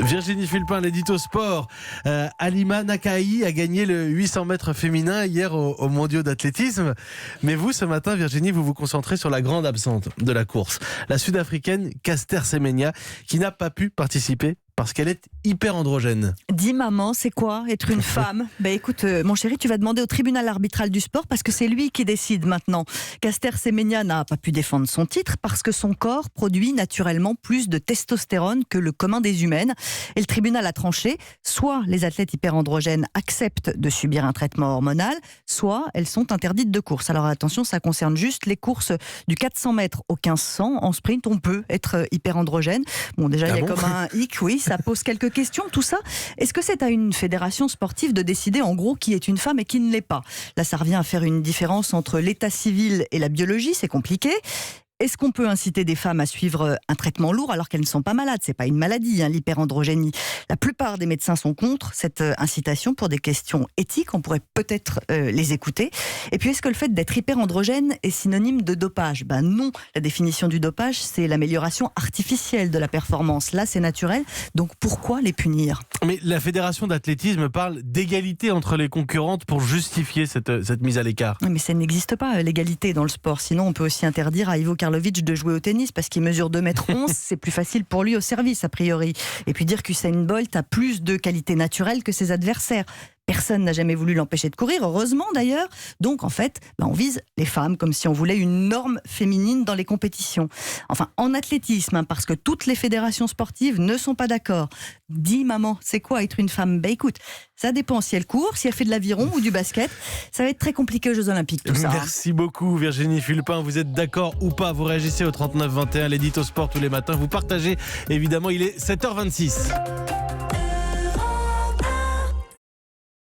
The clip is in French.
Virginie Fulpin, l'édito sport. Halima Nakai a gagné le 800 mètres féminin hier aux mondiaux d'athlétisme. Mais vous, ce matin, Virginie, vous vous concentrez sur la grande absente de la course. La Sud-Africaine Caster Semenya, qui n'a pas pu participer parce qu'elle est hyper androgène. Dis maman, c'est quoi être une femme ? Écoute, mon chéri, tu vas demander au tribunal arbitral du sport parce que c'est lui qui décide maintenant. Caster Semenya n'a pas pu défendre son titre parce que son corps produit naturellement plus de testostérone que le commun des humaines. Et le tribunal a tranché, soit les athlètes hyperandrogènes acceptent de subir un traitement hormonal, soit elles sont interdites de course. Alors attention, ça concerne juste les courses du 400 mètres au 1500. En sprint, on peut être hyperandrogène. Bon, déjà, il y a comme un hic, oui. Ça pose quelques questions, tout ça. Est-ce que c'est à une fédération sportive de décider en gros qui est une femme et qui ne l'est pas ? Là, ça revient à faire une différence entre l'état civil et la biologie, c'est compliqué. Est-ce qu'on peut inciter des femmes à suivre un traitement lourd alors qu'elles ne sont pas malades ? C'est pas une maladie, l'hyperandrogénie. La plupart des médecins sont contre cette incitation pour des questions éthiques. On pourrait peut-être les écouter. Et puis, est-ce que le fait d'être hyperandrogène est synonyme de dopage ? Non. La définition du dopage, c'est l'amélioration artificielle de la performance. Là, c'est naturel. Donc, pourquoi les punir ? Mais la fédération d'athlétisme parle d'égalité entre les concurrentes pour justifier cette mise à l'écart. Mais ça n'existe pas, l'égalité dans le sport. Sinon, on peut aussi interdire à Ivo Karlovic de jouer au tennis parce qu'il mesure 2,11 m. C'est plus facile pour lui au service, a priori. Et puis dire qu'Usain Bolt a plus de qualités naturelles que ses adversaires. Personne n'a jamais voulu l'empêcher de courir, heureusement d'ailleurs. Donc en fait, on vise les femmes comme si on voulait une norme féminine dans les compétitions. Enfin, en athlétisme, parce que toutes les fédérations sportives ne sont pas d'accord. Dis maman, c'est quoi être une femme ? Écoute, ça dépend si elle court, si elle fait de l'aviron ou du basket. Ça va être très compliqué aux Jeux Olympiques, tout ça. Merci beaucoup Virginie Fulpin. Vous êtes d'accord ou pas ? Vous réagissez au 39 21, l'édito sport tous les matins. Vous partagez, évidemment, il est 7h26.